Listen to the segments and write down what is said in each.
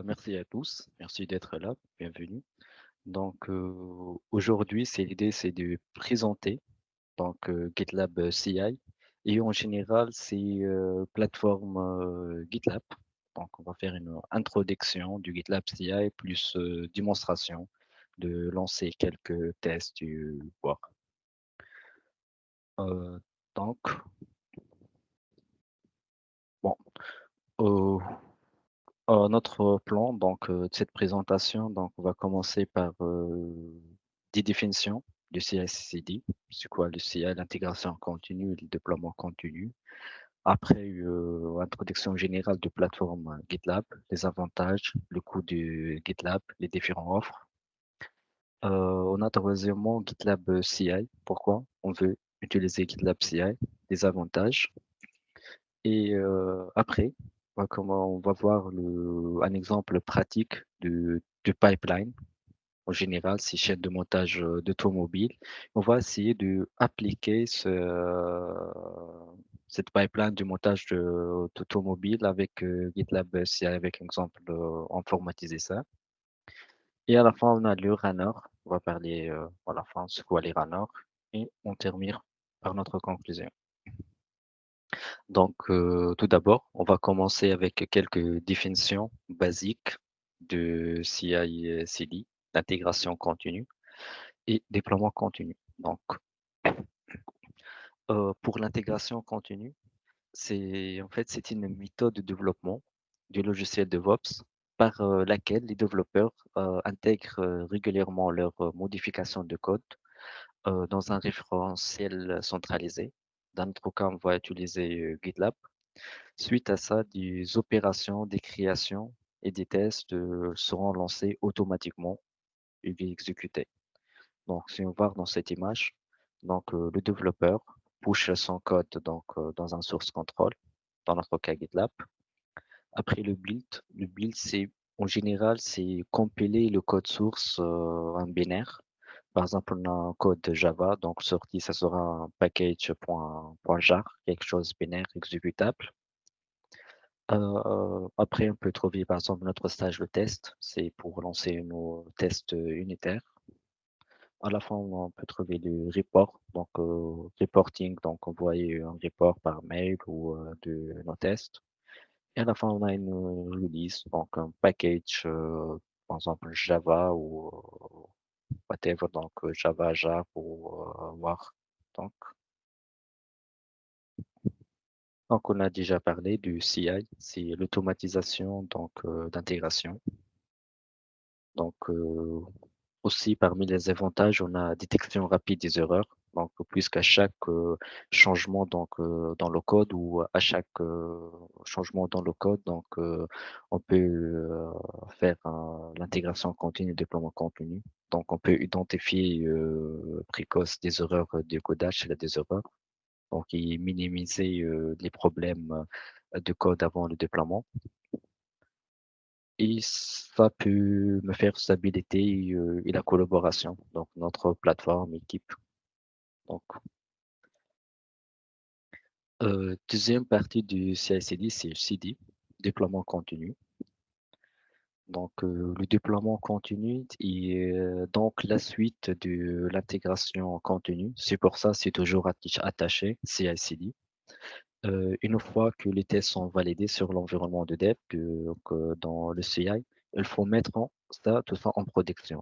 Merci à tous, merci d'être là, bienvenue. Aujourd'hui, l'idée, c'est de présenter GitLab CI et en général, c'est plateforme GitLab. Donc, on va faire une introduction du GitLab CI plus démonstration de lancer quelques tests et voir. Euh, donc, bon, euh, notre plan de cette présentation, donc on va commencer par des définitions du CI/CD. C'est quoi le CI? L'intégration continue et le déploiement continu. Après, introduction générale de plateforme GitLab, les avantages, le coût de GitLab, les différentes offres. On a troisièmement GitLab CI. Pourquoi on veut utiliser GitLab CI? Les avantages. Et après, on va voir un exemple pratique de pipeline. En général, c'est chaîne de montage d'automobile. On va essayer de appliquer cette pipeline de montage d'automobile avec GitLab CI, avec un exemple informatiser ça. Et à la fin, on a le runner. On va parler à la fin ce qu'est les runners. Et on termine par notre conclusion. Tout d'abord, on va commencer avec quelques définitions basiques de CI/CD, l'intégration continue et déploiement continu. Pour l'intégration continue, c'est une méthode de développement du logiciel DevOps par laquelle les développeurs intègrent régulièrement leurs modifications de code dans un référentiel centralisé. Dans notre cas, on va utiliser GitLab. Suite à ça, des opérations, des créations et des tests seront lancés automatiquement et exécutés. Donc, si on va dans cette image, le développeur push son code dans un source control, dans notre cas GitLab. Après le build c'est en général c'est compiler le code source en binaire. Par exemple, on a un code Java, donc sorti, ça sera un package.jar, quelque chose binaire exécutable. Après, on peut trouver par exemple notre stage de test, c'est pour lancer nos tests unitaires. À la fin, on peut trouver le report, reporting, donc envoyer un report par mail ou de nos tests. Et à la fin, on a une release, donc un package, par exemple Java ou whatever, Java, Jar ou War. Donc, on a déjà parlé du CI, c'est l'automatisation d'intégration. Donc, aussi, parmi les avantages, on a détection rapide des erreurs. Donc, puisqu'à chaque changement dans le code ou à chaque changement dans le code, on peut faire l'intégration continue, le déploiement continu. Donc, on peut identifier précoce des erreurs de codage, c'est des erreurs. Donc, et minimiser les problèmes de code avant le déploiement. Et ça peut me faire stabilité et la collaboration, donc notre plateforme, équipe. Donc, deuxième partie du CI/CD, c'est le CD, déploiement continu. Le déploiement continu est donc la suite de l'intégration continue. C'est pour ça, c'est toujours attaché CI/CD. Une fois que les tests sont validés sur l'environnement de dev, dans le CI, il faut mettre tout ça en production.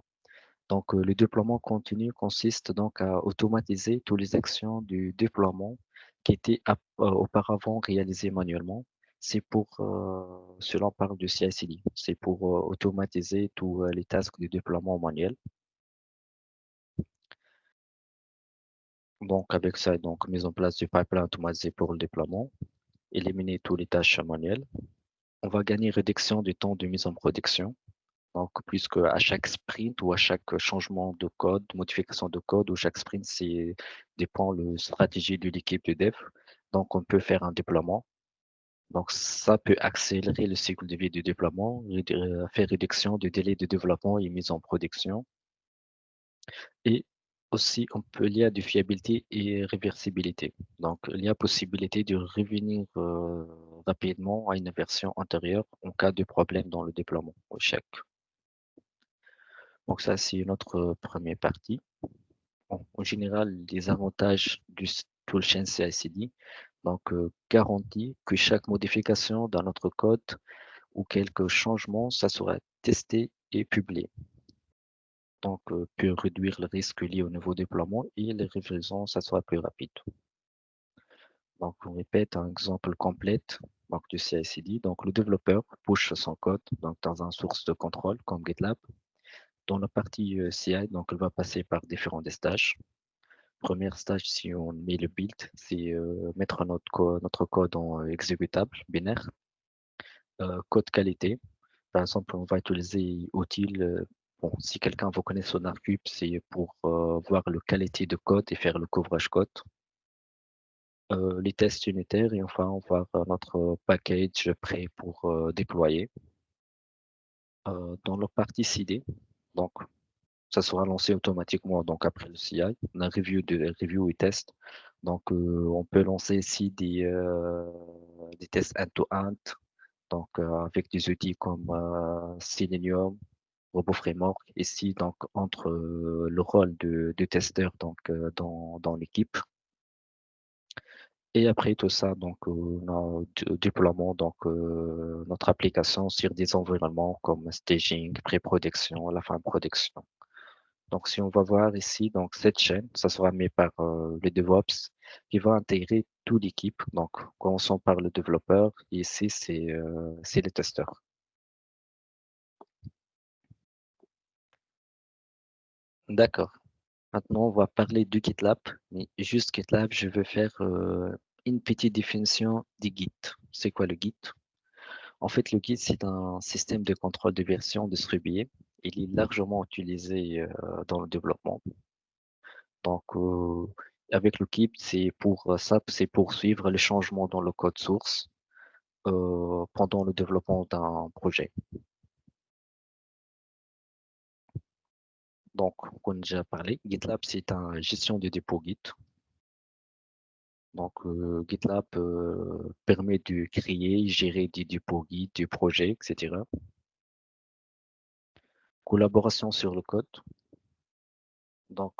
Le déploiement continu consiste donc à automatiser toutes les actions du déploiement qui étaient auparavant réalisées manuellement. Cela on parle de CI/CD, c'est pour automatiser tous les tasks de déploiement manuel. Donc, avec ça, mise en place du pipeline automatisé pour le déploiement, éliminer toutes les tâches manuelles. On va gagner réduction du temps de mise en production. Donc, puisque à chaque sprint ou à chaque changement de code, modification de code ou chaque sprint, c'est dépend la stratégie de l'équipe de dev. Donc, on peut faire un déploiement. Donc, ça peut accélérer le cycle de vie du déploiement, faire réduction du délai de développement et mise en production. Et aussi, il y a de fiabilité et réversibilité. Donc, il y a possibilité de revenir rapidement à une version antérieure en cas de problème dans le déploiement ou échec. Donc ça, c'est notre première partie. Bon, en général, les avantages du toolchain CI/CD, donc garantit que chaque modification dans notre code ou quelques changements, ça sera testé et publié. Donc, peut réduire le risque lié au nouveau déploiement et les livraisons, ça sera plus rapide. Donc, on répète un exemple complète donc, du CI/CD. Donc, le développeur push son code donc, dans une source de contrôle comme GitLab. Dans la partie CI, donc, elle va passer par différents stages. Premier stage, si on met le build, c'est mettre notre code en exécutable binaire. Code qualité, par exemple, on va utiliser utile. Bon, si quelqu'un vous connaît SonarCube, c'est pour voir la qualité de code et faire le couvrage code. Les tests unitaires et enfin, on va avoir notre package prêt pour déployer. Dans la partie CD, donc ça sera lancé automatiquement donc après le CI, la review et test. Donc on peut lancer ici des tests end-to-end, donc avec des outils comme Selenium, Robot Framework. Ici donc entre le rôle de testeur donc dans l'équipe. Et après tout ça, donc, déploiement, donc, notre application sur des environnements comme staging, pré-production, la fin de production. Donc, si on va voir ici, donc, cette chaîne, ça sera mis par le DevOps qui va intégrer toute l'équipe. Donc, commençons par le développeur. Et ici, c'est les testeurs. D'accord. Maintenant, on va parler du GitLab. Mais juste GitLab, je veux faire une petite définition du Git. C'est quoi le Git? En fait, le Git, c'est un système de contrôle de version distribué. Il est largement utilisé dans le développement. Donc, avec le Git, c'est pour suivre les changements dans le code source pendant le développement d'un projet. Donc, comme déjà parlé, GitLab, c'est une gestion de dépôt Git. Donc, GitLab permet de créer, gérer des dépôts Git, des projets, etc. Collaboration sur le code. Donc,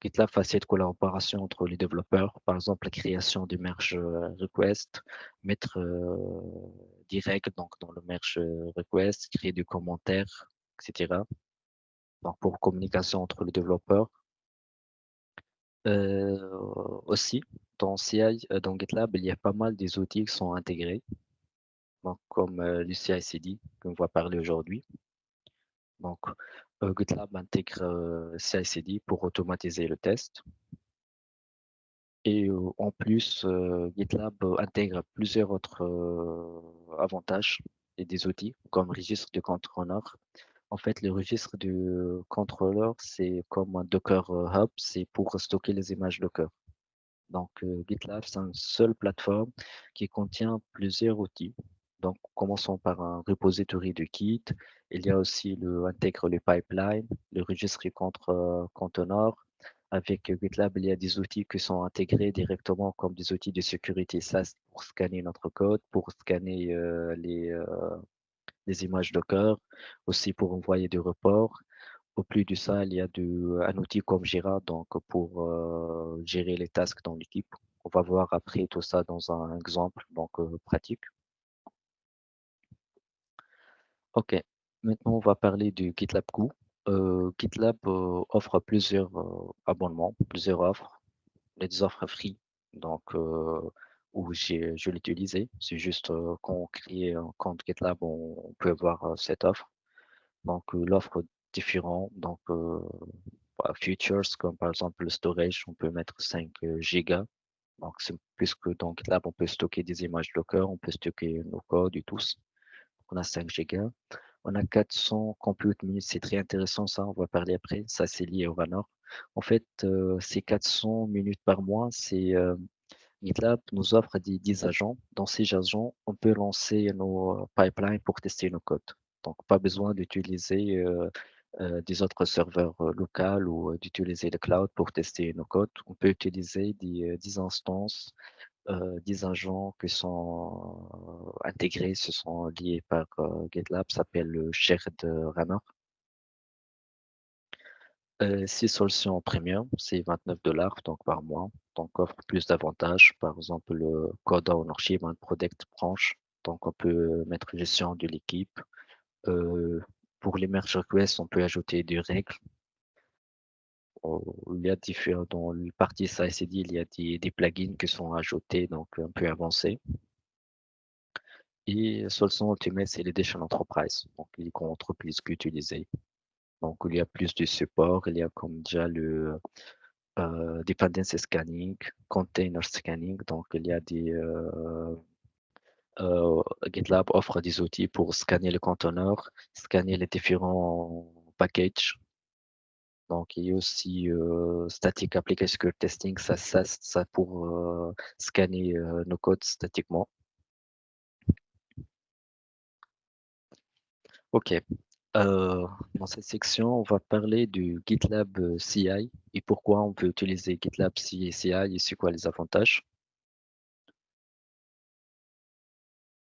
GitLab facilite collaboration entre les développeurs, par exemple la création du merge request, mettre des règles donc, dans le merge request, créer des commentaires, etc. Donc, pour communication entre les développeurs. Euh, Aussi, dans CI, dans GitLab, il y a pas mal des outils qui sont intégrés, donc, comme le CI/CD qu'on va parler aujourd'hui. Donc, GitLab intègre CI/CD pour automatiser le test. Et en plus, GitLab intègre plusieurs autres avantages et des outils comme registre de contrôleur. En fait, le registre de contrôleur, c'est comme un Docker Hub, c'est pour stocker les images Docker. Donc, GitLab, c'est une seule plateforme qui contient plusieurs outils. Donc, commençons par un repository de Git. Il y a aussi intègre le pipeline, le registre contre conteneur. Avec GitLab, il y a des outils qui sont intégrés directement comme des outils de sécurité SaaS pour scanner notre code, pour scanner les images Docker, aussi pour envoyer des reports. Au plus de ça, il y a un outil comme Jira donc pour gérer les tasks dans l'équipe. On va voir après tout ça dans un exemple donc pratique. Ok, maintenant on va parler du GitLab Go. GitLab offre plusieurs abonnements, plusieurs offres, les offres free, donc où je l'ai utilisé. C'est juste quand on crée un compte GitLab, on peut avoir cette offre. Donc l'offre différent, donc features comme par exemple le storage, on peut mettre 5 gigas. Donc c'est plus que dans GitLab, on peut stocker des images Docker, on peut stocker nos codes et tout. On a 5 gigas. On a 400 compute minutes, c'est très intéressant ça, on va parler après. Ça, c'est lié au Vanor. En fait, ces 400 minutes par mois, c'est GitLab nous offre des 10 agents. Dans ces agents, on peut lancer nos pipelines pour tester nos codes. Donc, pas besoin d'utiliser des autres serveurs locaux ou d'utiliser le cloud pour tester nos codes. On peut utiliser des instances 10 agents qui sont intégrés, se sont liés par GitLab, s'appelle le Shared Runner. 6 solutions premium, c'est $29 donc par mois, donc offre plus d'avantages. Par exemple, le Code Ownership and Product Branch, donc on peut mettre gestion de l'équipe. Euh, pour les merge requests, on peut ajouter des règles. Il y a différents, dans le partie CI/CD, il y a des plugins qui sont ajoutés, donc un peu avancés. Et Solution Ultimate, c'est l'Edition Enterprise, donc les grandes entreprises qui utilisent. Donc, il y a plus de support, il y a comme déjà le dependency scanning, container scanning. Donc, il y a GitLab offre des outils pour scanner le conteneur, scanner les différents packages. Donc, il y a aussi Static Application Testing, ça pour scanner nos codes statiquement. OK. Dans cette section, on va parler du GitLab CI et pourquoi on peut utiliser GitLab CI et c'est quoi les avantages.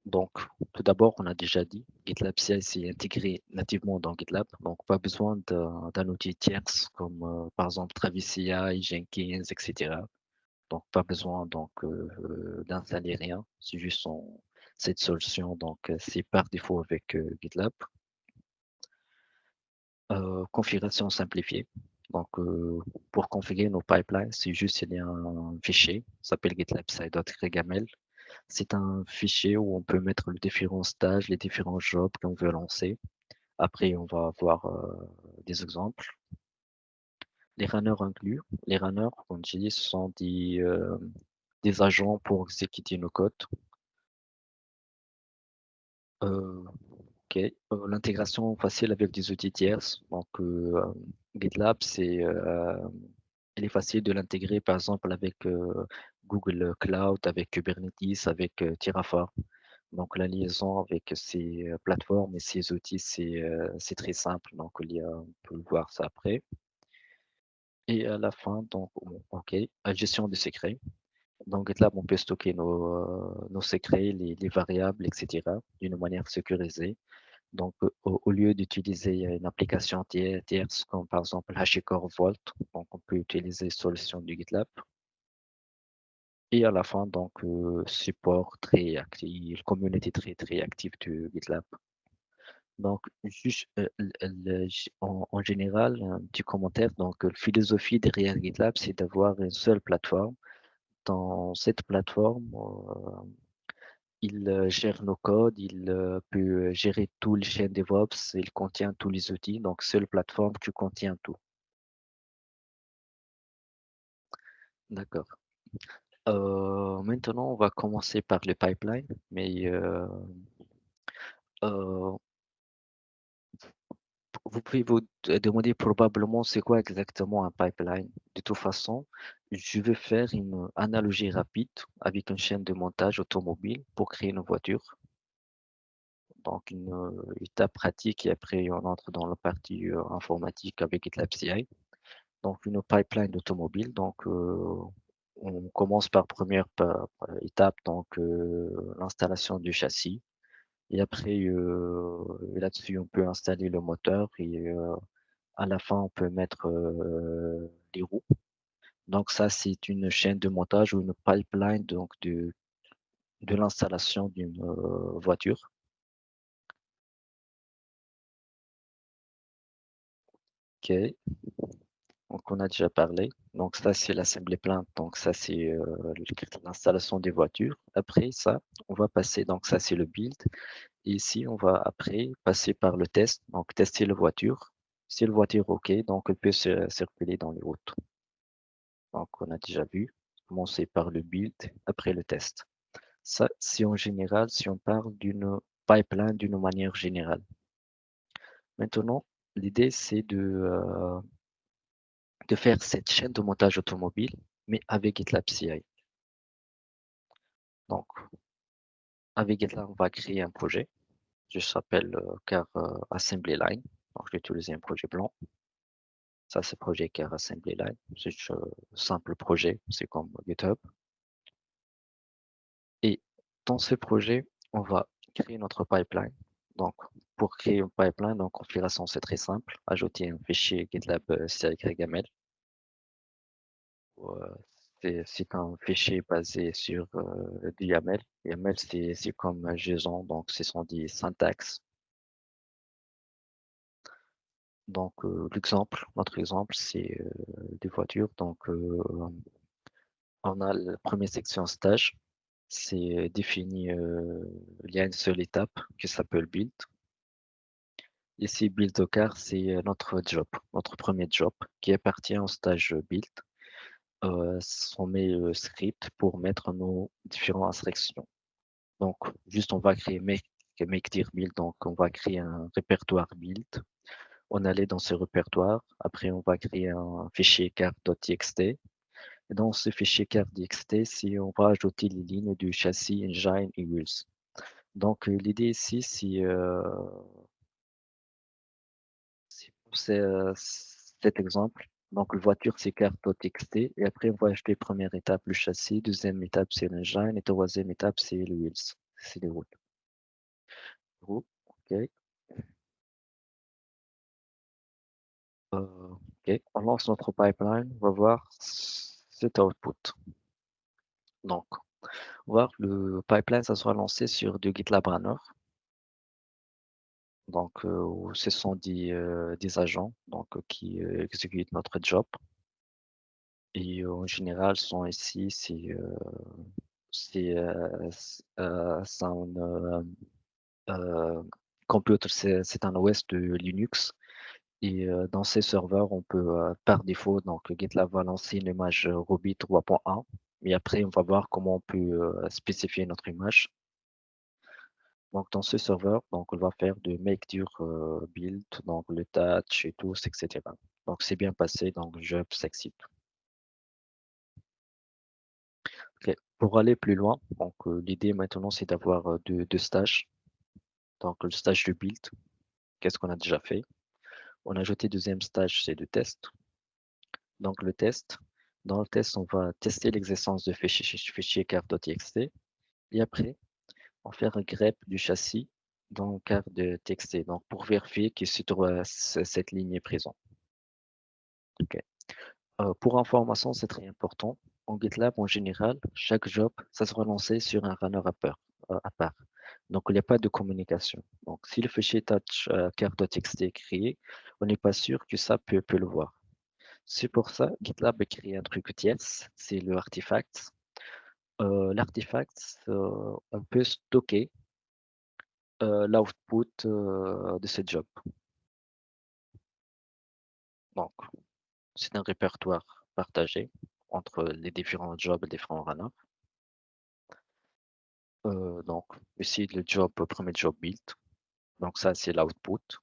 Donc, tout d'abord, on a déjà dit, GitLab CI c'est intégré nativement dans GitLab, donc pas besoin d'un outil tierce comme par exemple Travis CI, Jenkins, etc. Donc, pas besoin d'installer rien, c'est juste cette solution, donc c'est par défaut avec GitLab. Configuration simplifiée. Donc, pour configurer nos pipelines, c'est juste il y a un fichier, ça s'appelle GitLab site.regamel. C'est un fichier où on peut mettre les différents stages, les différents jobs qu'on veut lancer. Après, on va avoir des exemples. Les runners inclus. Les runners, comme je dis, ce sont des agents pour exécuter nos codes. Euh, ok. L'intégration facile avec des outils tierces. Donc, GitLab, il est facile de l'intégrer, par exemple, avec Google Cloud, avec Kubernetes, avec Terraform. Donc, la liaison avec ces plateformes et ces outils, c'est très simple. Donc, on peut voir ça après. Et à la fin, donc, OK, la gestion des secrets. Dans GitLab, on peut stocker nos secrets, les variables, etc., d'une manière sécurisée. Donc, au lieu d'utiliser une application tierce, comme par exemple HashiCorp Vault, donc on peut utiliser solution du GitLab. Et à la fin, donc, support très actif, communauté très active du GitLab. Donc, juste en général, un petit commentaire. Donc, la philosophie derrière GitLab, c'est d'avoir une seule plateforme. Dans cette plateforme, il gère nos codes, il peut gérer tous les chaînes DevOps, il contient tous les outils. Donc, seule plateforme qui contient tout. D'accord. Maintenant, on va commencer par le pipeline, mais euh, vous pouvez vous demander probablement c'est quoi exactement un pipeline. De toute façon, je vais faire une analogie rapide avec une chaîne de montage automobile pour créer une voiture. Donc, une étape pratique et après on entre dans la partie informatique avec GitLab CI. Donc, une pipeline d'automobile. Donc, on commence par par étape, donc l'installation du châssis. Et après, là-dessus, on peut installer le moteur et à la fin, on peut mettre les roues. Donc ça, c'est une chaîne de montage ou une pipeline donc de l'installation d'une voiture. OK. Donc on a déjà parlé. Donc ça, c'est l'assembly plant. Donc ça, c'est l'installation des voitures. Après ça, on va passer. Donc ça, c'est le build. Et ici, on va après passer par le test. Donc tester la voiture. Si la voiture OK, donc elle peut circuler dans les routes. Donc on a déjà vu. Commencer par le build, après le test. Ça, c'est en général, si on parle d'une pipeline d'une manière générale. Maintenant, l'idée, c'est de faire cette chaîne de montage automobile, mais avec GitLab CI. Donc, avec GitLab, on va créer un projet. Je s'appelle Car Assembly Line. Donc, je vais utiliser un projet blanc. Ça, c'est projet Car Assembly Line. C'est un simple projet. C'est comme GitHub. dans ce projet, on va créer notre pipeline. Donc, pour créer une pipeline, donc configuration, c'est très simple. Ajouter un fichier GitLab CYML. Euh, c'est un fichier basé sur du YAML. YAML, c'est comme un JSON, donc ce sont des syntaxes. Donc, notre exemple, c'est des voitures. Donc, on a la première section stage. C'est défini, il y a une seule étape qui s'appelle build. Ici, build Docker, c'est notre job, notre premier job qui appartient au stage build. On met le script pour mettre nos différentes instructions. Donc, juste on va créer make dir build. Donc, on va créer un répertoire build. On allait dans ce répertoire. Après, on va créer un fichier carte.txt. Et dans ce fichier carte.txt, si on va ajouter les lignes du châssis, engine et wheels. Donc, l'idée ici, c'est pour cet exemple. Donc, la voiture, c'est carte.txt. Et après, on va acheter première étape, le châssis. Deuxième étape, c'est l'engine. Et troisième étape, c'est les wheels. C'est les roues. OK. OK. On lance notre pipeline. On va voir cet output. Donc, voir le pipeline, ça sera lancé sur du GitLab Runner. Donc, ce sont des agents donc, qui exécutent notre job. Et en général, sont ici, c'est un computer, c'est un OS de Linux. Et dans ces serveurs, on peut, par défaut, donc GitLab va lancer une image Ruby 3.1. Et après, on va voir comment on peut spécifier notre image. Donc, dans ce serveur, donc, on va faire de make dir build, donc le touch et tout, etc. Donc, c'est bien passé, donc je succeed. Ok. Pour aller plus loin, donc l'idée maintenant, c'est d'avoir deux stages. Donc, le stage de build, qu'est-ce qu'on a déjà fait? On a ajouté deuxième stage, c'est de test. Donc, le test, dans le test, on va tester l'existence de fichier carte.txt et après, on fait un grep du châssis dans carte.txt, donc pour vérifier que cette ligne est présente. Ok. Pour information, c'est très important. En GitLab, en général, chaque job, ça sera lancé sur un runner à part. Donc, il n'y a pas de communication. Donc, si le fichier touch carte.txt est créé, on n'est pas sûr que ça peut le voir. C'est pour ça, GitLab a créé un truc tierce, c'est le artifact. L'artifact, on peut stocker l'output de ce job. Donc, c'est un répertoire partagé entre les différents jobs et les différents runners. Donc, ici, le premier job build. Donc, ça, c'est l'output.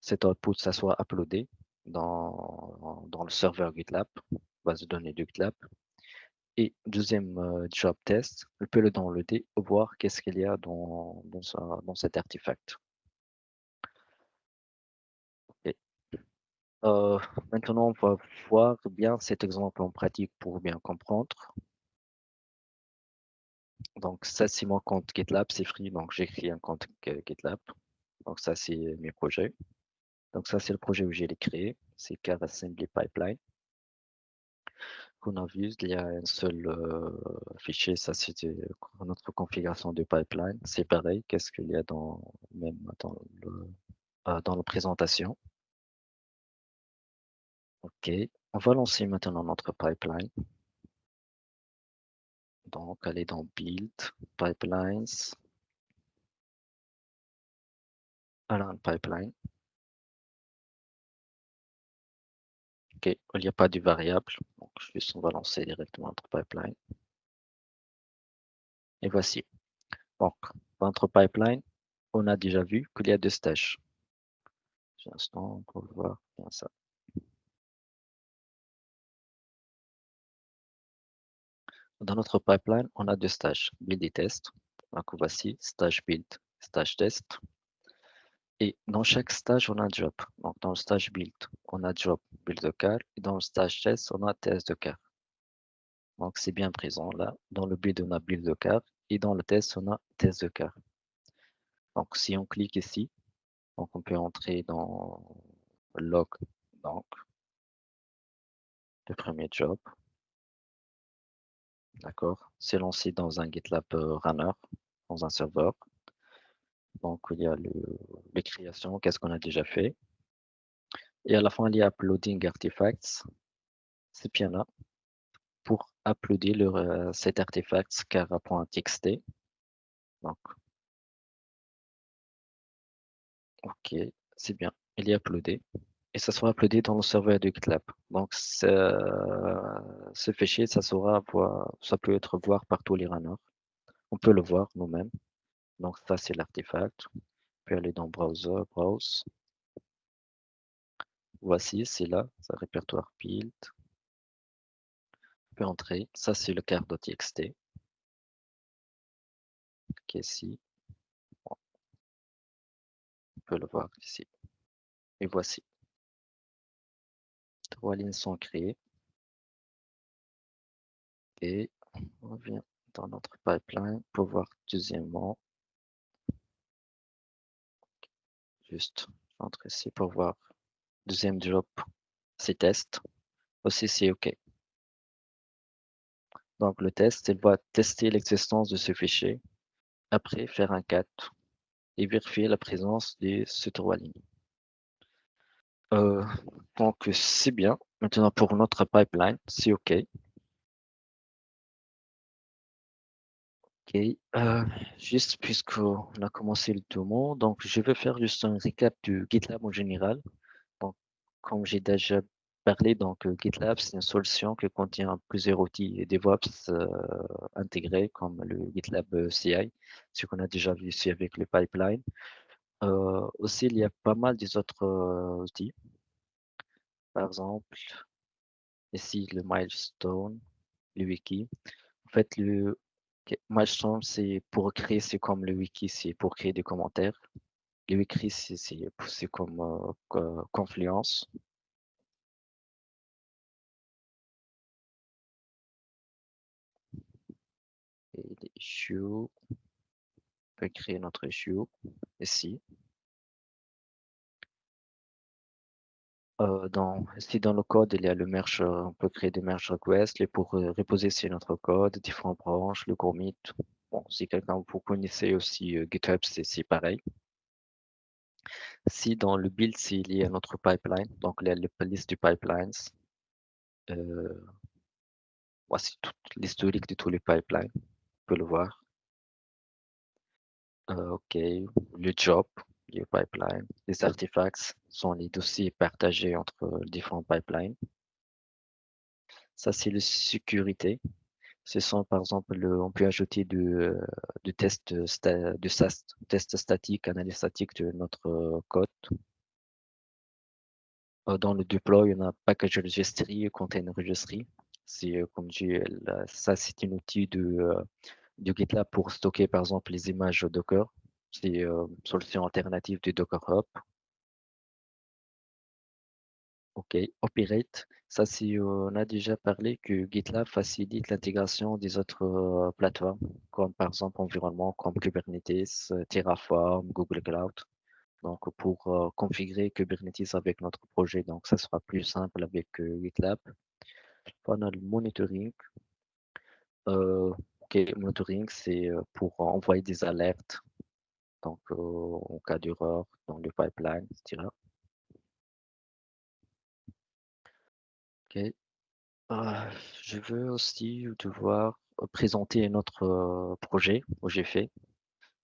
Cet output, ça soit uploadé dans le serveur GitLab, base de données de GitLab. Et deuxième job test, je peux le downloader pour voir qu'est-ce qu'il y a dans cet artefact. Et, euh, maintenant, on va voir bien cet exemple en pratique pour bien comprendre. Donc, ça, c'est mon compte GitLab, c'est free, donc j'ai créé un compte GitLab. Donc, ça, c'est mes projets. Donc, ça, c'est le projet où j'ai créé, c'est Car Assembly Pipeline. Qu'on a vu, il y a un seul fichier, ça c'était notre configuration de pipeline. C'est pareil, qu'est-ce qu'il y a même dans la présentation. OK, on va lancer maintenant notre pipeline. Donc, aller dans Build, Pipelines, Align Pipeline. OK, il n'y a pas de variable, donc juste on va lancer directement notre pipeline. Et voici. Donc, dans notre pipeline, on a déjà vu qu'il y a deux stages. Un instant, on va voir bien ça. Dans notre pipeline, on a deux stages, build et test. Donc voici, stage build, stage test. Et dans chaque stage, on a un job. Donc dans le stage build, on a job build de car. Et dans le stage test, on a test de car. Donc c'est bien présent là. Dans le build, on a build de car. Et dans le test, on a test de cas. Donc, si on clique ici, donc on peut entrer dans log, donc le premier job, d'accord? C'est lancé dans un GitLab Runner, dans un serveur. Donc, il y a les créations, qu'est-ce qu'on a déjà fait. Et à la fin, il y a uploading artifacts. C'est bien là pour uploader cet artefact cara.txt. Donc, OK, c'est bien. Il est uploadé et ça sera uploadé dans le serveur de GitLab. Donc, ce fichier, ça peut être voir par tous les runners. On peut le voir nous-mêmes. Donc, ça, c'est l'artefact. On peut aller dans Browser, Browse. Voici, c'est là, ça répertoire build. On peut entrer. Ça, c'est le car.txt. OK, ici. On peut le voir ici. Et voici. 3 lignes sont créées. Et on revient dans notre pipeline pour voir deuxièmement. Juste entrer ici pour voir deuxième job, c'est test. Aussi, c'est OK. Donc, le test, il va tester l'existence de ce fichier. Après, faire un cat et vérifier la présence de ces 3 lignes. Euh, donc, c'est bien. Maintenant, pour notre pipeline, c'est OK. OK. Juste puisqu'on a commencé le démo, donc je vais faire juste un récap du GitLab en général. Donc, comme j'ai déjà parlé, donc GitLab, c'est une solution qui contient plusieurs outils DevOps intégrés, comme le GitLab CI, ce qu'on a déjà vu ici avec le pipeline. Aussi, il y a pas mal des autres outils. Par exemple, ici, le Milestone, le Wiki. En fait, Milestone, c'est comme le Wiki, c'est pour créer des commentaires. Le Wiki, c'est comme Confluence. Et les issues, on peut créer notre issue ici. Ici dans le code, il y a le merge, on peut créer des merge requests et pour reposer sur notre code, différentes branches, le commit. Bon, si quelqu'un vous connaissez aussi GitHub, c'est pareil. Si dans le build, c'est lié à notre pipeline, donc il y a la liste du pipelines. Voici toute l'historique de tous les pipelines, on peut le voir. OK, le job, le pipeline, les artifacts sont les dossiers partagés entre différents pipelines. Ça, c'est la sécurité. Ce sont par exemple, on peut ajouter du test statique, analyse statique de notre code. Dans le deploy, on a package registry, container registry. C'est comme ça, c'est un outil de GitLab pour stocker par exemple les images Docker. C'est une solution alternative du Docker Hub. OK, Operate, ça c'est, on a déjà parlé que GitLab facilite l'intégration des autres plateformes, comme par exemple environnement comme Kubernetes, Terraform, Google Cloud. Donc pour configurer Kubernetes avec notre projet, donc ça sera plus simple avec GitLab. On a le monitoring. OK, monitoring, c'est pour envoyer des alertes, donc en cas d'erreur dans le pipeline, etc. OK. Euh, je veux aussi devoir présenter un autre projet que j'ai fait.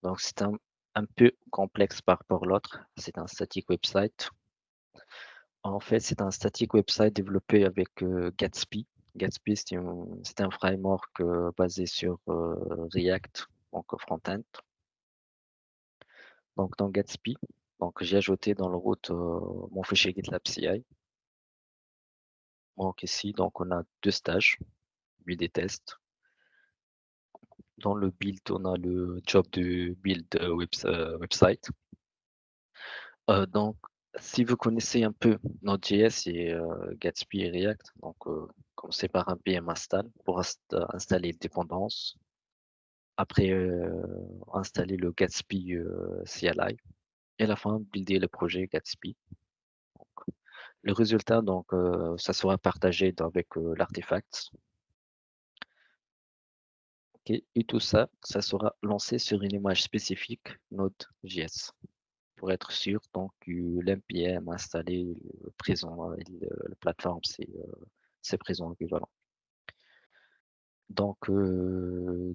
Donc, c'est un peu complexe par rapport à l'autre. C'est un static website. En fait, c'est un static website développé avec Gatsby. Gatsby, c'est un framework basé sur React, donc front-end. Donc, dans Gatsby, donc j'ai ajouté dans le route mon fichier GitLab CI. Donc ici, donc on a deux stages, lui des tests. Dans le build, on a le job de build website. Donc, si vous connaissez un peu Node.js et Gatsby et React, donc commencez par un pm install pour installer les dépendances. Après, installer le Gatsby CLI et à la fin, builder le projet Gatsby. Le résultat, donc, ça sera partagé avec l'artefact. Ok. Et tout ça, ça sera lancé sur une image spécifique Node.js pour être sûr donc que l'NPM installé présent, la plateforme, c'est présent équivalent. Donc,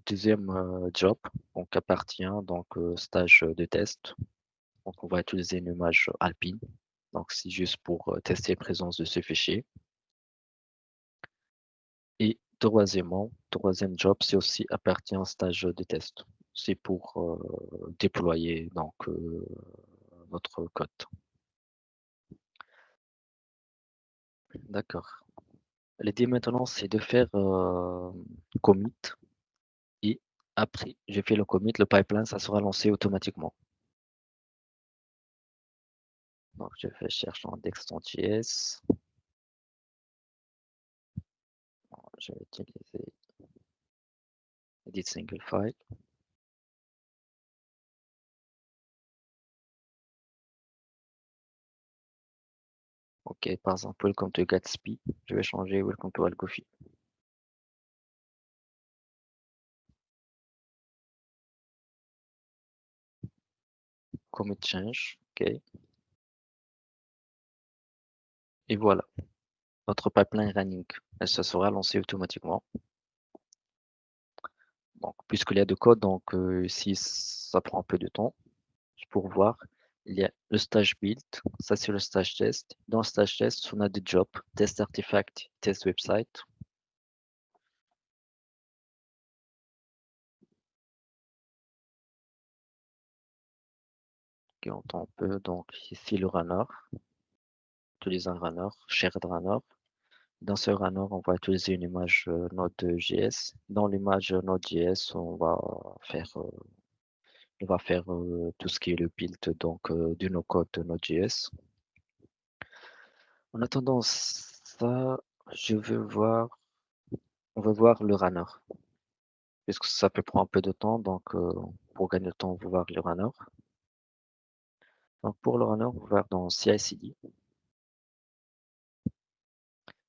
deuxième job, donc appartient donc stage de test. Donc, on va utiliser une image Alpine. Donc, c'est juste pour tester la présence de ce fichier. Et troisième job, c'est aussi appartient au stage de test. C'est pour déployer donc notre code. D'accord. L'idée maintenant, c'est de faire commit et après, j'ai fait le commit, le pipeline, ça sera lancé automatiquement. Donc, je fais cherche index.js. Je vais utiliser edit single file. Ok, par exemple, welcome to Gatsby. Je vais changer welcome to Algofi. Commit change. Ok. Et voilà, notre pipeline running. Elle se sera lancée automatiquement. Donc, puisqu'il y a de code, donc si ça prend un peu de temps, pour voir, il y a le stage build, ça c'est le stage test. Dans le stage test, on a des jobs, test artefact, test website. Qui entend un peu, donc ici le runner, utilise un runner, shared runner. Dans ce runner, on va utiliser une image Node.js. Dans l'image Node.js, on va faire tout ce qui est le build donc de nos codes de Node.js. En attendant ça, je veux voir, on va voir le runner, puisque ça peut prendre un peu de temps, donc pour gagner le temps, on va voir le runner. Donc pour le runner, on va voir dans CI/CD,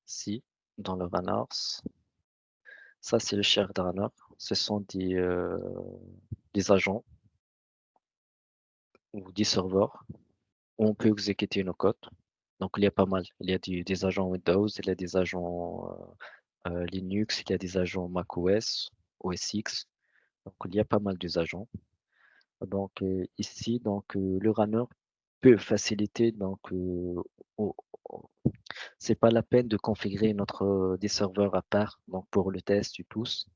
si dans le runners, ça c'est le shared runner, ce sont des agents ou des serveurs où on peut exécuter nos codes. Donc il y a pas mal, il y a des agents Windows, il y a des agents Linux, il y a des agents macOS, OS X, donc il y a pas mal d'agents. Donc ici, donc le runner peut faciliter donc au- au- c'est pas la peine de configurer notre des serveurs à part donc pour le test et tous.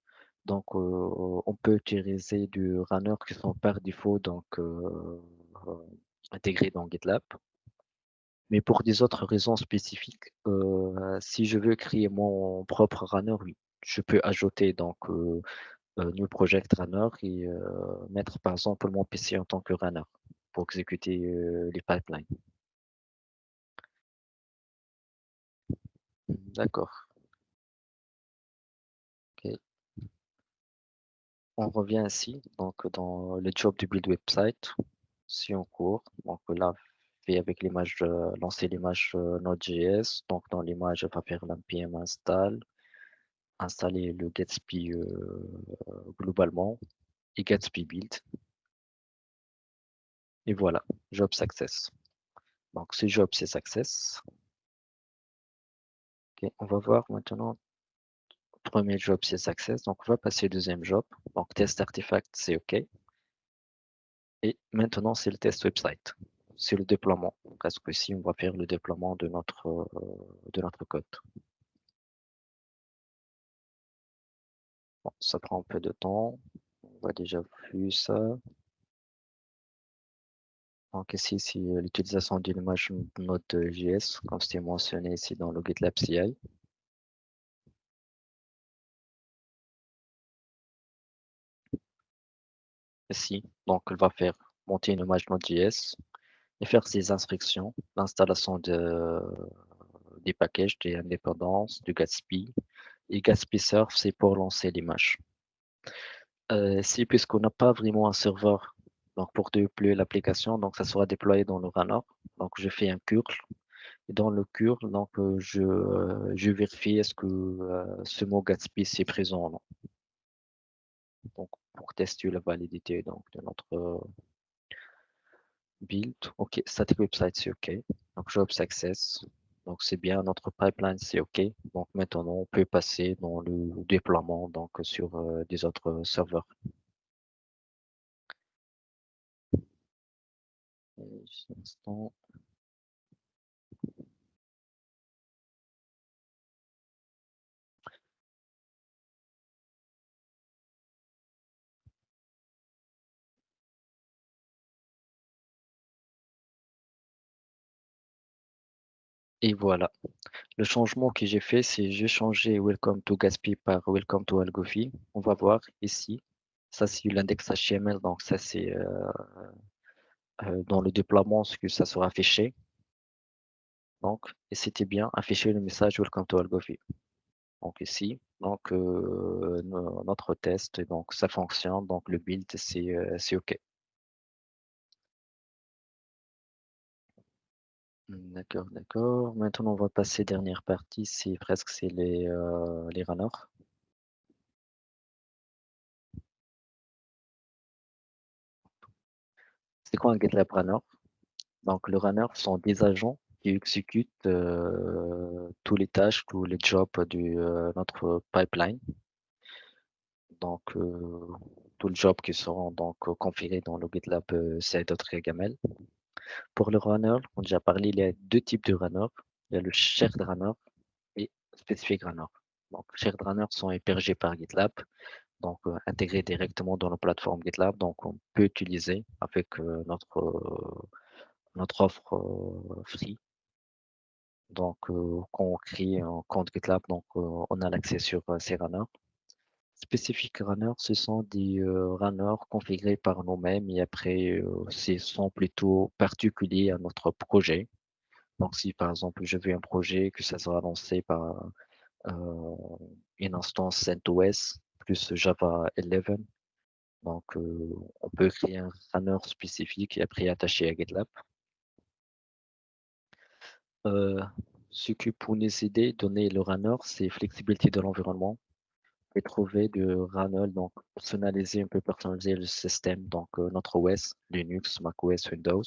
Donc on peut utiliser du runner qui sont par défaut donc euh, intégrés dans GitLab. Mais pour des autres raisons spécifiques, si je veux créer mon propre runner, oui, je peux ajouter donc New Project Runner et mettre par exemple mon PC en tant que runner pour exécuter les pipelines. D'accord. Ok. On revient ici, donc dans le job du build website, si on court. Donc là, fait avec l'image, lancer l'image Node.js. Donc dans l'image, on va faire npm install, installer le Gatsby globalement et Gatsby build. Et voilà, job success. Donc ce job c'est success. Ok. On va voir maintenant. Premier job, c'est success. Donc, on va passer au deuxième job. Donc, test artefact, c'est OK. Et maintenant, c'est le test website. C'est le déploiement. Parce que ici, on va faire le déploiement de notre code. Bon, ça prend un peu de temps. On va déjà vu ça. Donc, ici, c'est l'utilisation d'une image Node.js, comme c'était mentionné ici dans le GitLab CI. Ici, donc, elle va faire monter une image Node.js et faire ses instructions, l'installation des packages, des indépendances, du Gatsby. Et Gatsby Surf, c'est pour lancer l'image. Si, puisqu'on n'a pas vraiment un serveur, donc pour déployer l'application, donc ça sera déployé dans le runner. Donc je fais un curl. Et dans le curl, donc je vérifie est-ce que ce mot Gatsby est présent ou non. Donc pour tester la validité donc, de notre build. OK, static website, c'est OK. Donc jobs access. Donc c'est bien, notre pipeline, c'est OK. Donc maintenant, on peut passer dans le déploiement donc sur des autres serveurs. Juste un instant. Et voilà. Le changement que j'ai fait, c'est j'ai changé Welcome to Gatsby par Welcome to Algofi. On va voir ici. Ça, c'est l'index HTML. Donc ça, c'est dans le déploiement ce que ça sera affiché. Donc, et c'était bien afficher le message Welcome to Algofi. Donc ici, donc notre test, donc ça fonctionne, donc le build c'est OK. D'accord, d'accord. Maintenant on va passer dernière partie, c'est presque c'est les runners. C'est quoi un GitLab runner? Donc le runner sont des agents qui exécutent tous les tâches, tous les jobs de notre pipeline. Donc tous les jobs qui seront donc configurés dans le GitLab CI.YAML. Pour le runner, on a déjà parlé, il y a deux types de runner. Il y a le shared runner et specific runner. Donc, shared runner sont hébergés par GitLab, donc intégrés directement dans la plateforme GitLab. Donc, on peut utiliser avec notre offre free. Donc, quand on crée un compte GitLab, donc on a l'accès sur ces runners. Specific runners, ce sont des runners configurés par nous-mêmes et après, ce sont plutôt particuliers à notre projet. Donc, si par exemple, je veux un projet que ça sera lancé par euh, une instance CentOS plus Java 11, donc on peut créer un runner spécifique et après attacher à GitLab. Euh, Ce que pour nous aider, donner le runner, c'est flexibilité de l'environnement et trouver de runner, donc personnaliser, un peu personnaliser le système, donc notre OS, Linux, macOS, Windows.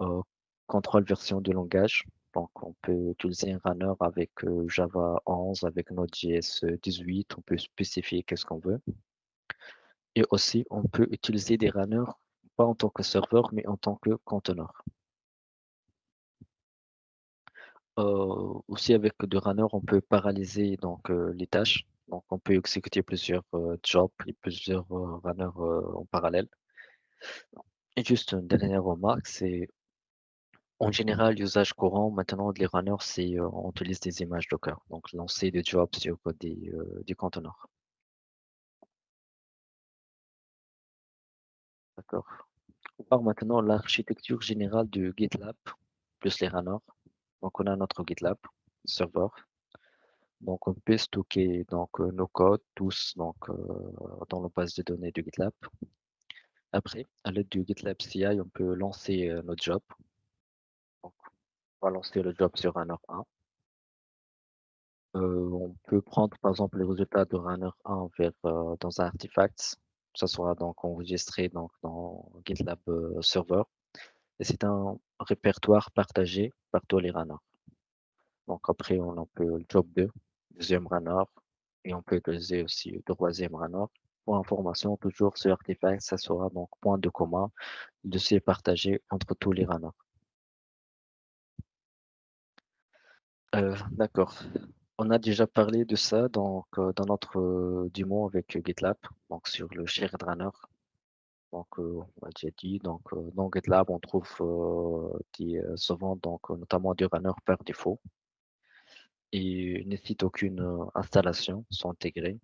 euh, Contrôle version du langage. Donc, on peut utiliser un runner avec Java 11, avec Node.js 18. On peut spécifier qu'est-ce qu'on veut. Et aussi, on peut utiliser des runners, pas en tant que serveur, mais en tant que conteneur. Aussi, avec des runners, on peut paralyser donc, les tâches. Donc, on peut exécuter plusieurs jobs et plusieurs runners en parallèle. Et juste une dernière remarque, c'est en général, l'usage courant maintenant les runners, c'est on utilise des images Docker, donc lancer des jobs sur des conteneurs. D'accord. On part maintenant l'architecture générale du GitLab plus les runners. Donc on a notre GitLab serveur. Donc on peut stocker donc nos codes tous donc dans la base de données du GitLab. Après, à l'aide du GitLab CI, on peut lancer notre job. Donc, on va lancer le job sur runner 1. On peut prendre par exemple les résultats de runner 1 vers, dans un artefact. Ça sera donc enregistré donc, dans GitLab Server. Et c'est un répertoire partagé par tous les runners. Donc après, on en peut le job 2, deuxième runner, et on peut utiliser aussi le troisième runner. Pour information, toujours ce artefact, ça sera donc point de commun de se partager entre tous les runners. D'accord. On a déjà parlé de ça donc, dans notre démo avec GitLab, donc sur le shared runner. Donc, on a déjà dit, donc, dans GitLab, on trouve souvent donc, notamment des runners par défaut et il nécessite aucune installation, sont intégrés.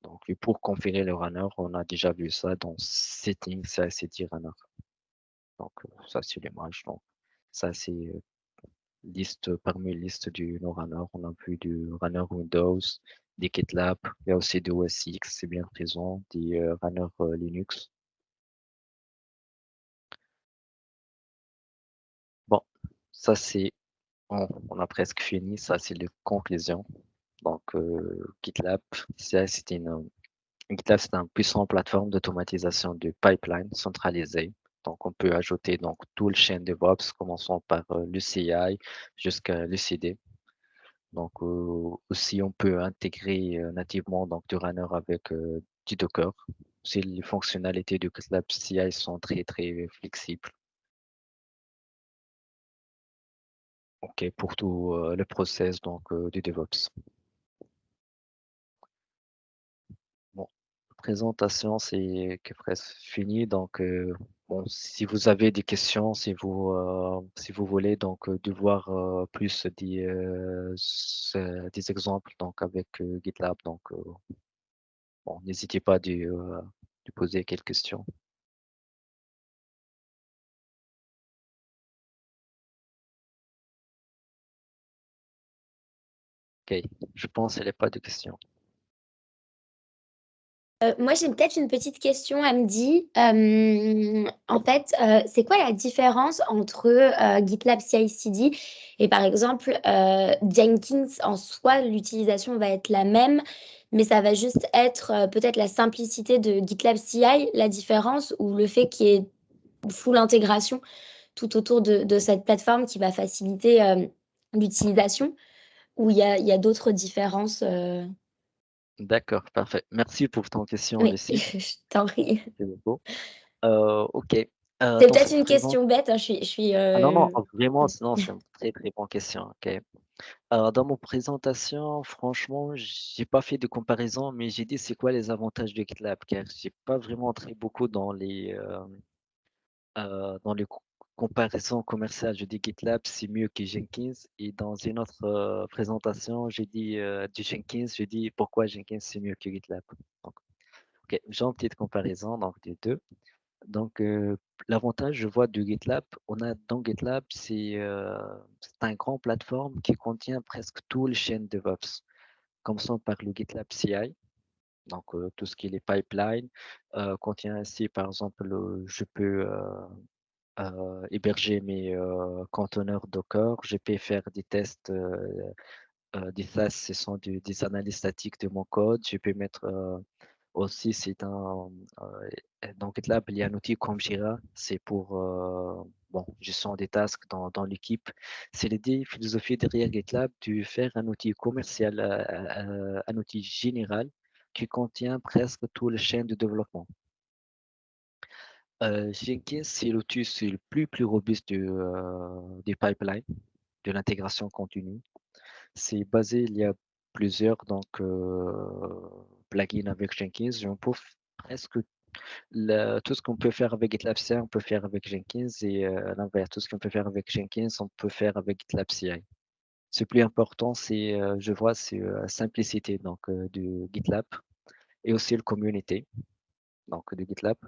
Donc, et pour configurer le runner, on a déjà vu ça dans Settings CI/CD Runner. Donc, ça, c'est l'image. Donc, ça, c'est liste parmi liste du nos runners. On a vu du runner Windows, des GitLab, il y a aussi du OS X, c'est bien présent, des runners Linux. Bon, ça c'est on a presque fini, ça c'est les conclusions. Donc GitLab, GitLab, c'est une puissante plateforme d'automatisation du pipeline centralisé. Donc, on peut ajouter donc tout le chaîne DevOps, commençant par le CI jusqu'à le CD. Donc, aussi, on peut intégrer nativement donc du runner avec du Docker. Si les fonctionnalités du GitLab CI sont très très flexibles. OK, pour tout le process donc du DevOps. Bon, présentation, c'est que presque fini. Donc, bon, si vous avez des questions, si vous voulez donc de voir plus des exemples donc avec GitLab, donc bon, n'hésitez pas de poser quelques questions. OK, je pense qu'il n'y a pas de questions. Moi, j'ai peut-être une petite question, Amdy. En fait, c'est quoi la différence entre GitLab CI/CD et par exemple Jenkins en soi, l'utilisation va être la même, mais ça va juste être peut-être la simplicité de GitLab CI, la différence, ou le fait qu'il y ait full intégration tout autour de cette plateforme qui va faciliter l'utilisation, ou il y a d'autres différences. D'accord, parfait. Merci pour ton question, Oui, Lucie. je t'en prie. C'est beaucoup. OK. C'est Dans peut-être cette une présent question bête, hein, je suis ah non, non, vraiment, sinon c'est une très, très bonne question. OK. Dans mon présentation, franchement, j'ai pas fait de comparaison, mais j'ai dit c'est quoi les avantages de GitLab, car j'ai pas vraiment entré beaucoup dans les comparaisons commerciales. Je dis GitLab, c'est mieux que Jenkins. Et dans une autre présentation, j'ai dit du Jenkins, je dis pourquoi Jenkins c'est mieux que GitLab. Donc, ok, j'ai une petite comparaison donc des deux. Donc, l'avantage, je vois du GitLab, on a dans GitLab, c'est un grand plateforme qui contient presque tout le chaîne DevOps. Commençons par le GitLab CI, donc tout ce qui est les pipelines, contient ainsi, par exemple, je peux héberger mes conteneurs Docker, je peux faire des tests, des SAS, ce sont des analyses statiques de mon code, je peux mettre aussi, dans GitLab, il y a un outil comme Jira, c'est pour bon, gestion des tasks dans l'équipe. C'est l'idée, philosophie derrière GitLab, de faire un outil commercial, un outil général qui contient presque tout le chaîne de développement. Jenkins, c'est l'outil c'est le plus robuste des pipelines, de l'intégration continue. C'est basé, il y a plusieurs donc, plugins avec Jenkins. On peut presque tout ce qu'on peut faire avec GitLab CI, on peut faire avec Jenkins et à l'inverse, tout ce qu'on peut faire avec Jenkins, on peut faire avec GitLab CI. Ce plus important, je vois, c'est la simplicité donc, de GitLab et aussi la communauté donc, de GitLab.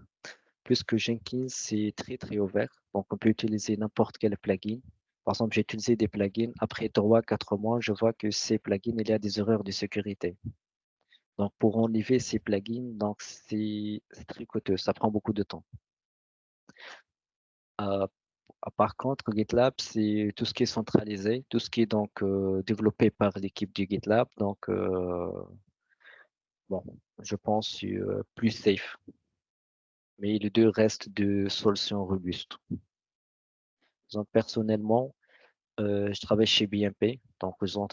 Puisque Jenkins, c'est très, très ouvert. Donc, on peut utiliser n'importe quel plugin. Par exemple, j'ai utilisé des plugins. Après 3, 4 mois, je vois que ces plugins, il y a des erreurs de sécurité. Donc, pour enlever ces plugins, donc c'est très coûteux. Ça prend beaucoup de temps. Euh, Par contre, GitLab, c'est tout ce qui est centralisé, tout ce qui est donc développé par l'équipe du GitLab. Donc, bon, je pense plus safe. Mais les deux restent de solutions robustes. Donc, personnellement, je travaille chez BNP, donc aux on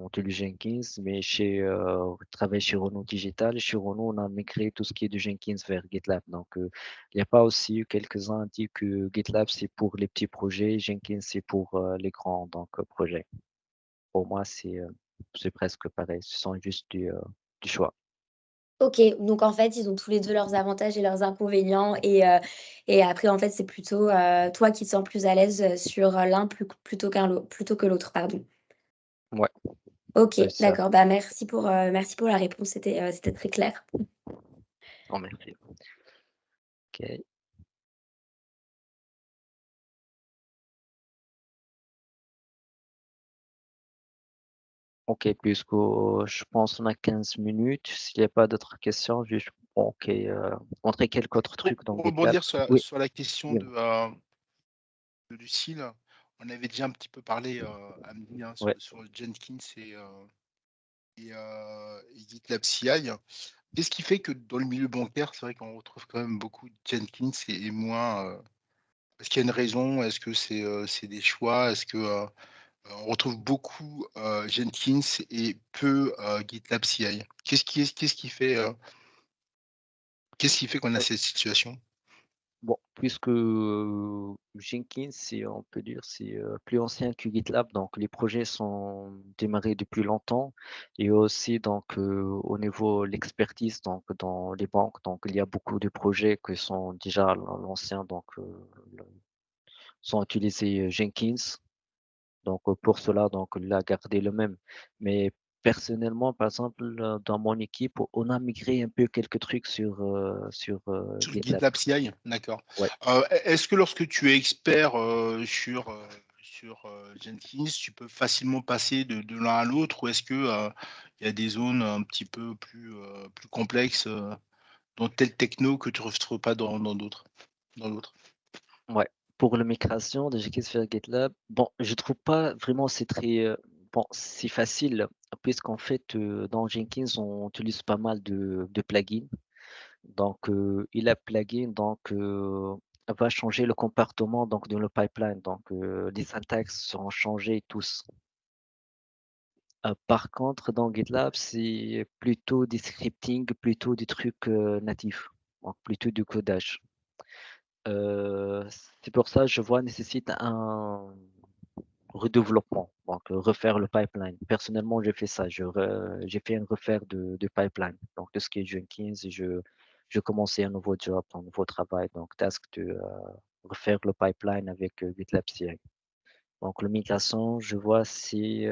utilise Jenkins, mais je travaille chez Renault Digital. Chez Renault, on a migré tout ce qui est de Jenkins vers GitLab. Donc, il n'y a pas aussi eu quelques-uns dit que GitLab, c'est pour les petits projets, Jenkins, c'est pour les grands donc, projets. Pour moi, c'est presque pareil. Ce sont juste du choix. Ok, donc en fait, ils ont tous les deux leurs avantages et leurs inconvénients. Et après, en fait, c'est plutôt toi qui te sens plus à l'aise sur l'un plutôt que l'autre, pardon. Ouais, Ok, c'est ça. d'accord. Bah, merci pour la réponse. C'était très clair. Oh, merci. Ok. Ok, puisque je pense qu'on a 15 minutes. S'il n'y a pas d'autres questions, ok, montrer quelques autres trucs dans Pour GitLab. rebondir sur Oui, sur la question oui, de Lucille, on avait déjà un petit peu parlé à midi ouais. sur Jenkins et GitLab CI. Qu'est-ce qui fait que dans le milieu bancaire, c'est vrai qu'on retrouve quand même beaucoup de Jenkins et moins. Est-ce qu'il y a une raison? Est-ce que c'est des choix? Est-ce que on retrouve beaucoup Jenkins et peu GitLab CI? Qu'est-ce qui fait qu'on a cette situation? Bon, puisque Jenkins, on peut dire, c'est plus ancien que GitLab, donc les projets sont démarrés depuis longtemps et aussi donc au niveau de l'expertise donc dans les banques, donc il y a beaucoup de projets qui sont déjà à l'ancien donc le- sont utilisés Jenkins. Donc pour cela donc il a gardé le même. Mais personnellement, par exemple, dans mon équipe, on a migré un peu quelques trucs sur Sur GitLab. GitLab CI, d'accord. Ouais. Est-ce que lorsque tu es expert sur Jenkins, tu peux facilement passer de l'un à l'autre ou est-ce que il y a des zones un petit peu plus complexes dans telle techno que tu ne retrouves pas dans d'autres, dans l'autre? Ouais, pour la migration de Jenkins vers GitLab, bon, je trouve pas vraiment c'est très, bon, c'est facile puisqu'en fait, dans Jenkins, on utilise pas mal de plugins. Donc, et la plugin donc, va changer le comportement donc de le pipeline. Donc, les syntaxes seront changées tous. Par contre, dans GitLab, c'est plutôt des scripting, plutôt des trucs, natifs, donc plutôt du codage. C'est pour ça, je vois nécessite un redéveloppement, donc refaire le pipeline. Personnellement, j'ai fait ça. J'ai fait un refaire de pipeline. Donc, tout ce qui est Jenkins, je commençais un nouveau job, un nouveau travail. Donc, task de refaire le pipeline avec GitLab CI. Donc, le migration, je vois si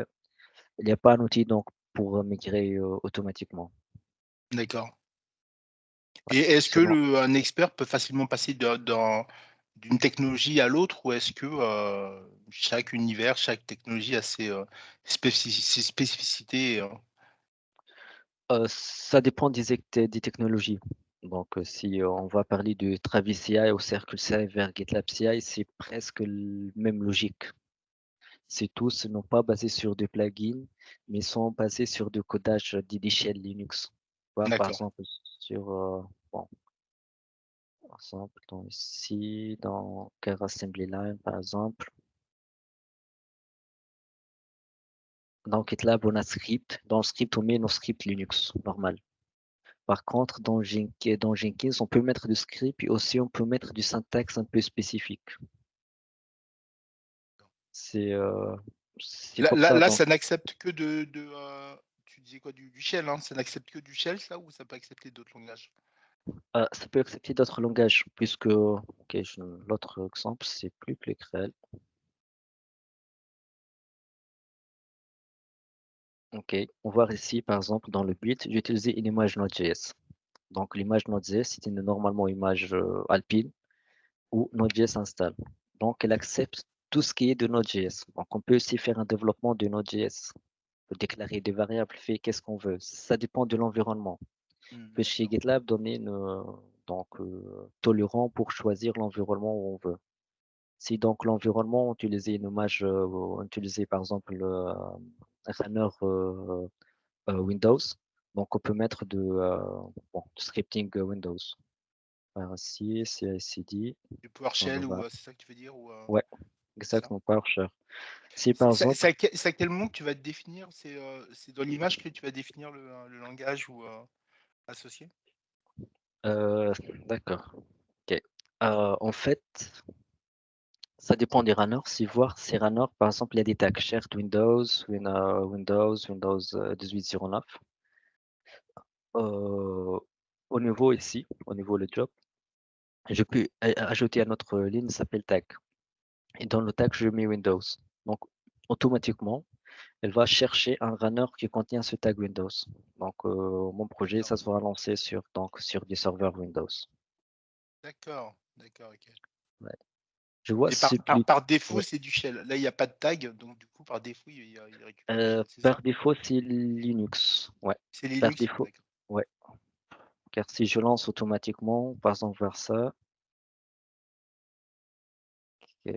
il n'y a pas un outil donc pour migrer automatiquement. D'accord. Ouais. Et est-ce que Selon, un expert peut facilement passer d'une technologie à l'autre ou est-ce que chaque univers, chaque technologie a ses spécificités? ça dépend des technologies. Donc, si on va parler de Travis CI ou Circle CI vers GitLab CI, c'est presque la même logique. C'est tous non pas basés sur des plugins, mais sont basés sur du codage d'échelle Linux. Voilà, par D'accord. exemple, sur, bon, par exemple, ici, dans Car Assembly Line, par exemple, dans GitLab, on a script. Dans le script, on met nos scripts Linux, normal. Par contre, dans Jenkins, on peut mettre du script et aussi on peut mettre du syntaxe un peu spécifique. C'est c'est Là, comme là, ça. là, Donc, ça n'accepte que tu disais quoi, du shell, hein? Ça n'accepte que du shell, ça, ou ça peut accepter d'autres langages? ça peut accepter d'autres langages, puisque, ok, l'autre exemple, c'est plus CLECREL. Ok, on va voir ici, par exemple, dans le build, j'ai utilisé une image Node.js. Donc, l'image Node.js, c'est normalement une image Alpine où Node.js installe. Donc, elle accepte tout ce qui est de Node.js. Donc, on peut aussi faire un développement de Node.js. On peut déclarer des variables, faire qu'est-ce qu'on veut. Ça dépend de l'environnement. Puis chez D'accord. GitLab, donner donc tolérant pour choisir l'environnement où on veut. Si donc l'environnement utilisait une image, utilisait par exemple un runner Windows, donc on peut mettre bon, du scripting Windows. Alors ici, CI/CD, Du on PowerShell, ou va, c'est ça que tu veux dire, ou ouais, c'est ça? exactement, PowerShell. Si par C'est exemple, à quel moment que tu vas te définir? C'est dans l'image que tu vas définir le langage ou associé? euh, d'accord, ok. En fait, ça dépend des runners. Si voir ces runners, par exemple, il y a des tags shared Windows, Windows 18.09. Euh, au niveau ici, au niveau le job, je peux ajouter une autre ligne qui s'appelle tag. Et dans le tag, je mets Windows. Donc, automatiquement, elle va chercher un runner qui contient ce tag Windows. Donc, mon projet, D'accord. ça sera lancé sur des serveurs Windows. D'accord, d'accord, ok. Ouais. Je vois, Mais c'est plus. par défaut, Ouais. c'est du shell. Là, il n'y a pas de tag, donc du coup, par défaut, il récupère les chaînes, c'est ça? Par défaut, c'est Linux. Ouais, C'est par Linux? défaut. D'accord. Ouais, car si je lance automatiquement, passons vers ça. Ok.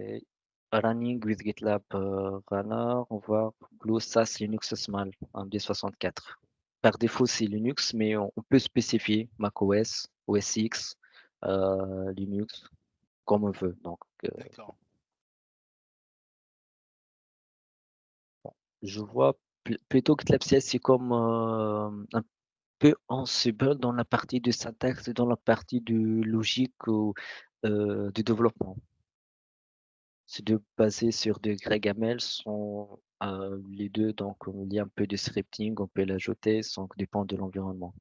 Running with GitLab Runner, on voit BlueSAS Linux Small en D64. Par défaut, c'est Linux, mais on peut spécifier macOS, OS X, Linux, comme on veut. Donc, D'accord. je vois plutôt que GitLab CI, c'est comme un peu Ansible dans la partie de syntaxe et dans la partie de logique ou de développement. C'est de baser sur des grégamels sont les deux, donc il y a un peu de scripting, on peut l'ajouter, ça dépend de l'environnement.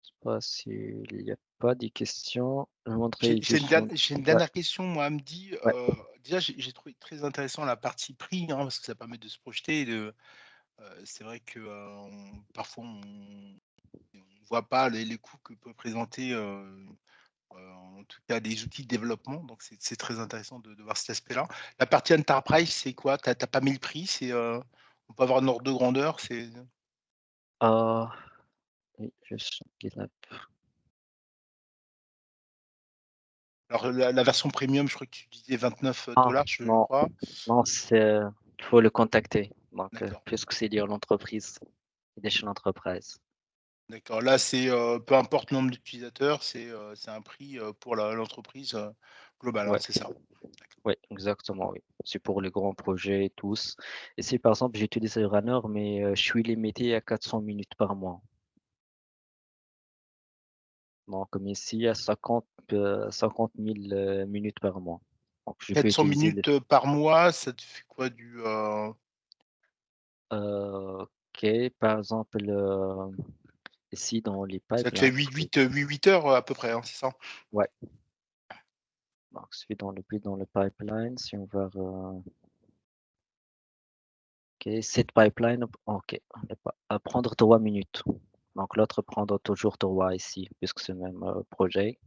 Je sais pas s'il n'y a pas de questions. Je vais montrer J'ai juste une... une Ouais, dernière question, moi, Hamdi. ouais. Déjà, j'ai trouvé très intéressant la partie prix, hein, parce que ça permet de se projeter. C'est vrai que parfois, on ne voit pas les coûts que peut présenter, en tout cas, des outils de développement. Donc, c'est très intéressant de voir cet aspect-là. La partie enterprise, c'est quoi? Tu n'as pas mis le prix? On peut avoir un ordre de grandeur? Euh, oui, juste GitLab. Alors, la version premium, je crois que tu disais 29 Ah, je non, crois. non, il faut le contacter. Donc, D'accord. puisque c'est lié à l'entreprise, c'est chez l'entreprise. D'accord. Là, peu importe le nombre d'utilisateurs, c'est un prix, pour l'entreprise, globale, hein, Ouais. c'est ça? D'accord. Oui, exactement, oui. C'est pour les grands projets et tous. Et si par exemple j'utilise le Runner, mais je suis limité à 400 minutes par mois. Donc, comme ici, à 50 000 minutes par mois. Donc, je peux 400 utiliser minutes, par mois, ça te fait quoi OK, par exemple, ici dans les ça te fait pipelines, 8 heures, à peu près, hein, c'est ça? ouais. Donc, je suis dans le pipeline. Si on va, OK, cette pipeline, OK, on va prendre 3 minutes. Donc, l'autre prendre toujours 3 ici, puisque c'est le même projet.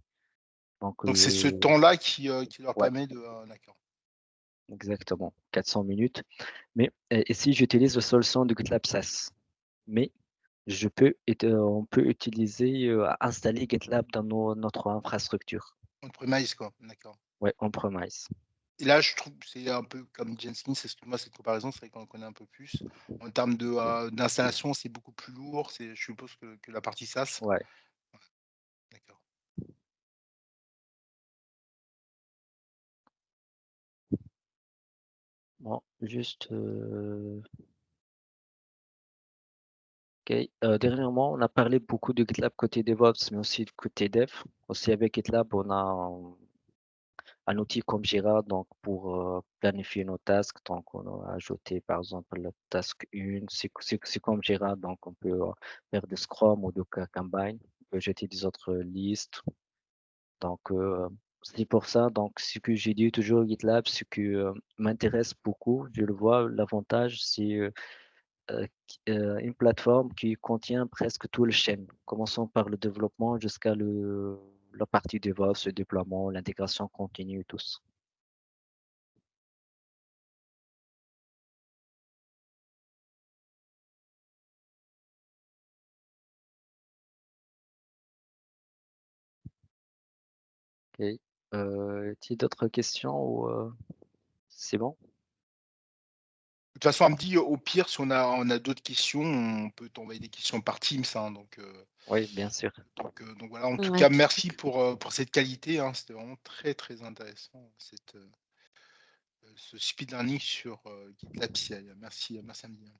Donc, Donc c'est ce temps-là qui leur ouais, permet d'accord. exactement, 400 minutes. Mais ici, j'utilise la solution de GitLab SaaS. Mais on peut utiliser, installer GitLab dans notre infrastructure. On premise, quoi, d'accord. Ouais, on premise. Et là, je trouve c'est un peu comme Jenkins, excuse-moi cette comparaison, c'est vrai qu'on connaît un peu plus. En termes d'installation, c'est beaucoup plus lourd, je suppose que la partie SaaS? Ouais. D'accord. Bon, juste, OK. Dernièrement, on a parlé beaucoup de GitLab côté DevOps, mais aussi de côté Dev. Aussi avec GitLab, on a un outil comme Jira donc pour, planifier nos tasks. Donc on a ajouté par exemple la task 1, c'est comme Jira, donc on peut, faire des Scrum ou de Kanban. On peut jeter des autres listes. Donc, c'est pour ça, donc ce que j'ai dit toujours GitLab, ce qui, m'intéresse beaucoup, je le vois, l'avantage, c'est, une plateforme qui contient presque tout le chaîne, commençant par le développement jusqu'à la partie DevOps, le déploiement, l'intégration continue, tout ça. OK. Y a d'autres questions ou, c'est bon? De toute façon, elle me dit, au pire, si on a d'autres questions, on peut t'envoyer des questions par Teams, hein, Oui, bien sûr. donc voilà. En tout Ouais, cas, tout merci pour cette qualité, hein. C'était vraiment très, très intéressant ce speed learning sur, GitLab CI. Merci, merci Hamdi, hein.